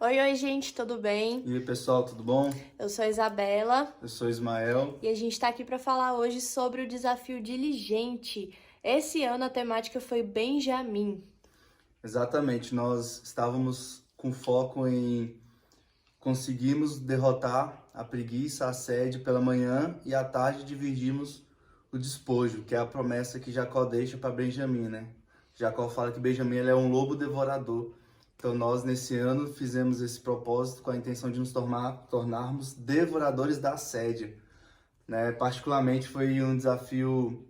Oi, gente, tudo bem? E aí, pessoal, tudo bom? Eu sou a Isabela Eu sou Ismael. e a gente está aqui para falar hoje sobre o desafio diligente. Esse ano a temática foi Benjamim. Exatamente, nós estávamos com foco em conseguirmos derrotar a preguiça, a sede pela manhã e à tarde dividimos o despojo, que é a promessa que Jacó deixa para Benjamim, né? Jacó fala que Benjamim ele é um lobo devorador. Então nós nesse ano fizemos esse propósito com a intenção de nos tornarmos devoradores da sede, né? Particularmente foi um desafio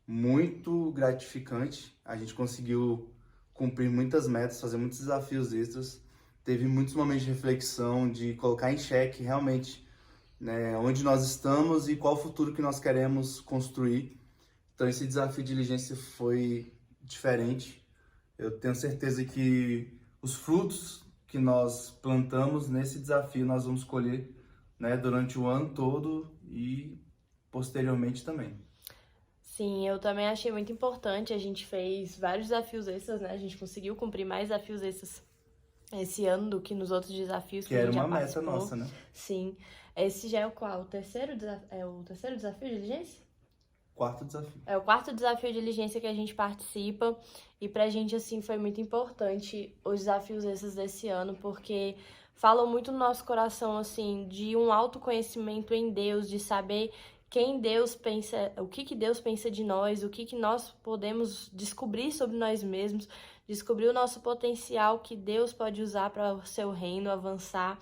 muito gratificante. A gente conseguiu cumprir muitas metas, fazer muitos desafios extras. Teve muitos momentos de reflexão, de colocar em xeque realmente, né, onde nós estamos e qual o futuro que nós queremos construir. Então esse desafio de diligência foi diferente. Eu tenho certeza que os frutos que nós plantamos nesse desafio nós vamos colher, né, durante o ano todo e posteriormente também. Sim, eu também achei muito importante. A gente fez vários desafios extras, né? A gente conseguiu cumprir mais desafios extras esse ano do que nos outros desafios Que que a era gente já uma meta participou. nossa, né? Sim. Esse já é o qual? É o terceiro desafio de diligência? Quarto desafio. É o quarto desafio de diligência que a gente participa e pra gente, assim, foi muito importante os desafios esses desse ano, porque falam muito no nosso coração, assim, de um autoconhecimento em Deus, de saber quem Deus pensa, o que Deus pensa de nós, o que nós podemos descobrir sobre nós mesmos, descobrir o nosso potencial que Deus pode usar para o seu reino avançar.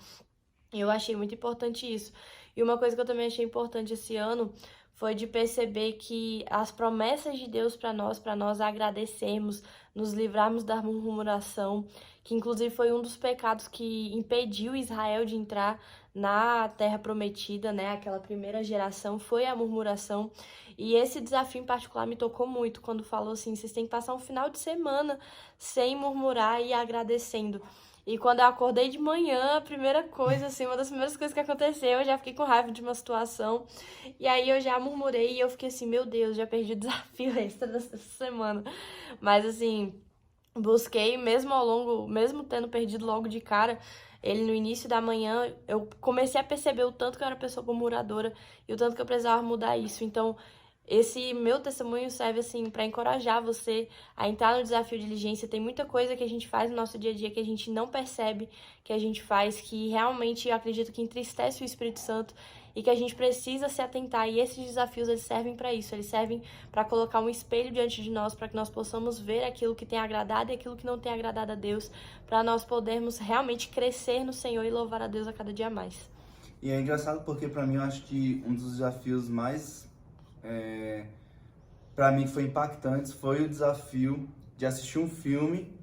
Eu achei muito importante isso. E uma coisa que eu também achei importante esse ano foi de perceber que as promessas de Deus para nós agradecermos, nos livrarmos da murmuração, que inclusive foi um dos pecados que impediu Israel de entrar na terra prometida, né? Aquela primeira geração foi a murmuração. E esse desafio em particular me tocou muito quando falou assim: vocês têm que passar um final de semana sem murmurar e agradecendo. E quando eu acordei de manhã, a primeira coisa, assim, uma das primeiras coisas que aconteceu, eu já fiquei com raiva de uma situação. E aí eu já murmurei e eu fiquei assim, meu Deus, já perdi o desafio extra dessa semana. Mas assim, busquei, mesmo ao longo, mesmo tendo perdido logo de cara, ele no início da manhã, eu comecei a perceber o tanto que eu era uma pessoa murmuradora e o tanto que eu precisava mudar isso. Então, esse meu testemunho serve assim para encorajar você a entrar no desafio de diligência. Tem muita coisa que a gente faz no nosso dia a dia que a gente não percebe que a gente faz, que realmente eu acredito que entristece o Espírito Santo e que a gente precisa se atentar. E esses desafios eles servem para isso, eles servem para colocar um espelho diante de nós, para que nós possamos ver aquilo que tem agradado e aquilo que não tem agradado a Deus, para nós podermos realmente crescer no Senhor e louvar a Deus a cada dia mais. E é engraçado porque para mim eu acho que um dos desafios mais para mim que foi impactantes foi o desafio de assistir um filme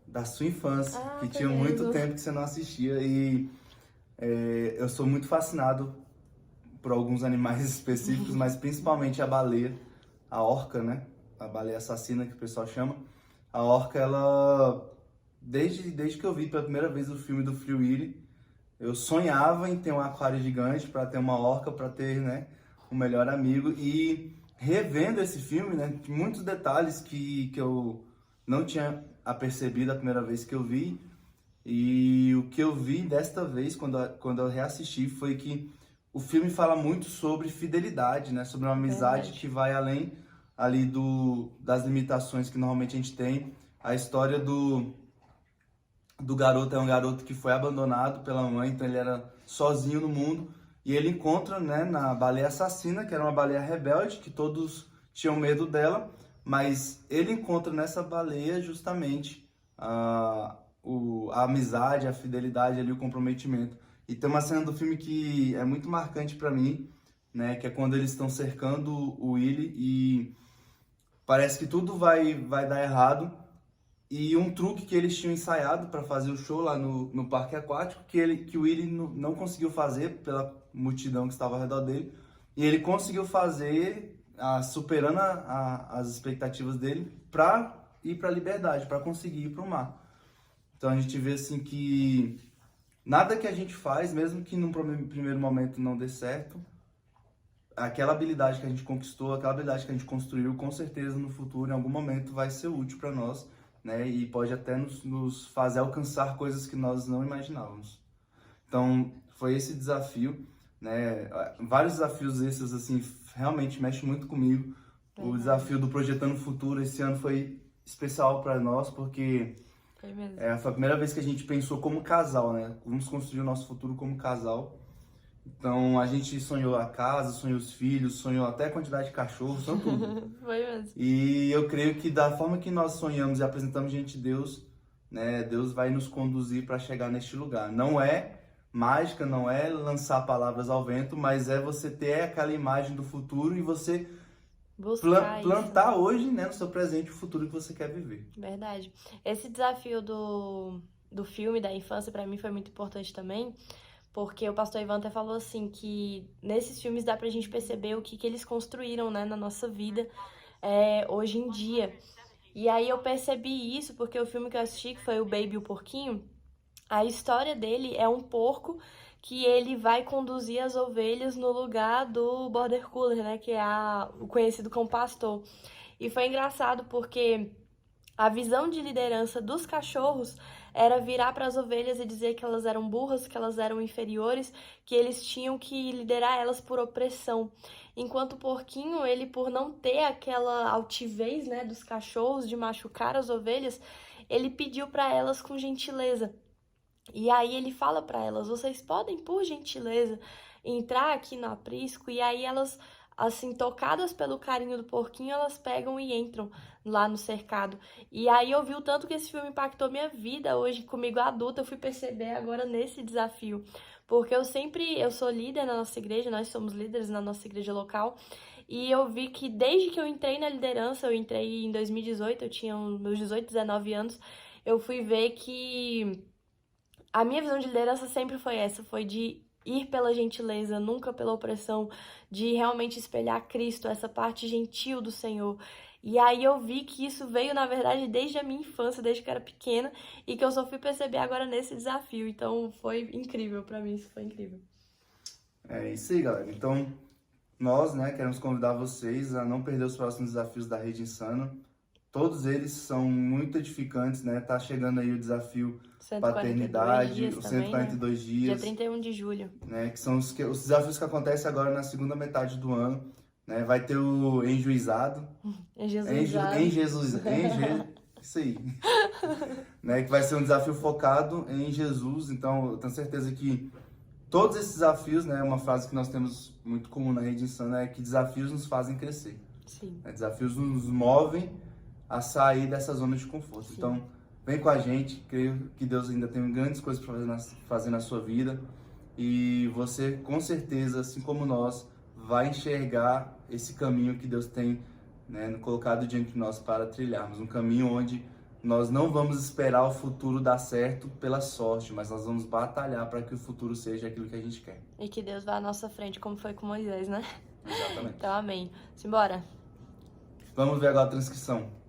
da sua infância, Ah, que foi tinha muito mesmo. tempo que você não assistia e eu sou muito fascinado por alguns animais específicos, mas principalmente a baleia, a orca, né? A baleia assassina que o pessoal chama. A orca, ela desde que eu vi pela primeira vez o filme do Free Willy, eu sonhava em ter um aquário gigante para ter uma orca, para ter, né, um melhor amigo. E revendo esse filme, né, tem muitos detalhes que eu não tinha apercebido a primeira vez que eu vi. E o que eu vi desta vez, quando eu reassisti, foi que o filme fala muito sobre fidelidade, né, sobre uma amizade Verdade. que vai além ali das limitações que normalmente a gente tem. A história do garoto é um garoto que foi abandonado pela mãe, então ele era sozinho no mundo. E ele encontra, né, na baleia assassina, que era uma baleia rebelde, que todos tinham medo dela, mas ele encontra nessa baleia justamente a amizade, a fidelidade ali, o comprometimento. E tem uma cena do filme que é muito marcante para mim, né, que é quando eles estão cercando o Willy e parece que tudo vai dar errado. E um truque que eles tinham ensaiado para fazer o show lá no parque aquático, que o Willy não conseguiu fazer pela multidão que estava ao redor dele. E ele conseguiu fazer, superando as expectativas dele, para ir para a liberdade, para conseguir ir para o mar. Então a gente vê assim que nada que a gente faz, mesmo que num primeiro momento não dê certo, aquela habilidade que a gente conquistou, aquela habilidade que a gente construiu, com certeza no futuro, em algum momento, vai ser útil para nós né? E pode até nos fazer alcançar coisas que nós não imaginávamos. Então, foi esse desafio, né? Vários desafios esses, assim, realmente mexem muito comigo. O desafio do Projetando Futuro esse ano foi especial para nós, porque Foi mesmo. foi a primeira vez que a gente pensou como casal, né? Vamos construir o nosso futuro como casal. Então, a gente sonhou a casa, sonhou os filhos, sonhou até a quantidade de cachorros, sonhou tudo. Foi mesmo. E eu creio que da forma que nós sonhamos e apresentamos diante de Deus, né, Deus vai nos conduzir para chegar neste lugar. Não é mágica, não é lançar palavras ao vento, mas é você ter aquela imagem do futuro e você plantar isso, né? hoje, né, no seu presente, o futuro que você quer viver. Verdade. Esse desafio do filme, da infância, pra mim foi muito importante também, porque o pastor Ivan até falou assim, que nesses filmes dá pra gente perceber o que eles construíram, né, na nossa vida hoje em dia. E aí eu percebi isso porque o filme que eu assisti, que foi o Baby e o Porquinho, a história dele é um porco que ele vai conduzir as ovelhas no lugar do border collie, né, que é o conhecido como pastor. E foi engraçado porque a visão de liderança dos cachorros era virar para as ovelhas e dizer que elas eram burras, que elas eram inferiores, que eles tinham que liderar elas por opressão. Enquanto o porquinho, ele por não ter aquela altivez, né, dos cachorros de machucar as ovelhas, ele pediu para elas com gentileza. E aí ele fala para elas: vocês podem, por gentileza, entrar aqui no aprisco? E aí elas, assim, tocadas pelo carinho do porquinho, elas pegam e entram lá no cercado. E aí eu vi o tanto que esse filme impactou minha vida hoje, comigo adulta, eu fui perceber agora nesse desafio. Porque eu sou líder na nossa igreja, nós somos líderes na nossa igreja local, e eu vi que desde que eu entrei na liderança, eu entrei em 2018, eu tinha meus 18, 19 anos, eu fui ver que a minha visão de liderança sempre foi essa, foi de ir pela gentileza, nunca pela opressão, de realmente espelhar Cristo, essa parte gentil do Senhor. E aí eu vi que isso veio, na verdade, desde a minha infância, desde que eu era pequena, e que eu só fui perceber agora nesse desafio. Então foi incrível, pra mim isso foi incrível. É isso aí, galera. Então, nós, né, queremos convidar vocês a não perder os próximos desafios da Rede Insana. Todos eles são muito edificantes, né? Tá chegando aí o desafio 142 paternidade, dias os também, 142 né? dias. Dia 31 de julho. Né? Que são os desafios que acontecem agora na segunda metade do ano. Né? Vai ter o Enjuizado. Isso aí. Né? Que vai ser um desafio focado em Jesus. Então, eu tenho certeza que todos esses desafios, né? Uma frase que nós temos muito comum na Rede Insana é que desafios nos fazem crescer. Sim. Né? Desafios nos movem a sair dessa zona de conforto. Sim. Então, vem com a gente, creio que Deus ainda tem grandes coisas para fazer na sua vida e você, com certeza, assim como nós, vai enxergar esse caminho que Deus tem, né, colocado diante de nós para trilharmos. Um caminho onde nós não vamos esperar o futuro dar certo pela sorte, mas nós vamos batalhar para que o futuro seja aquilo que a gente quer. E que Deus vá à nossa frente, como foi com Moisés, né? Exatamente. Então, amém. Simbora. Vamos ver agora a transcrição.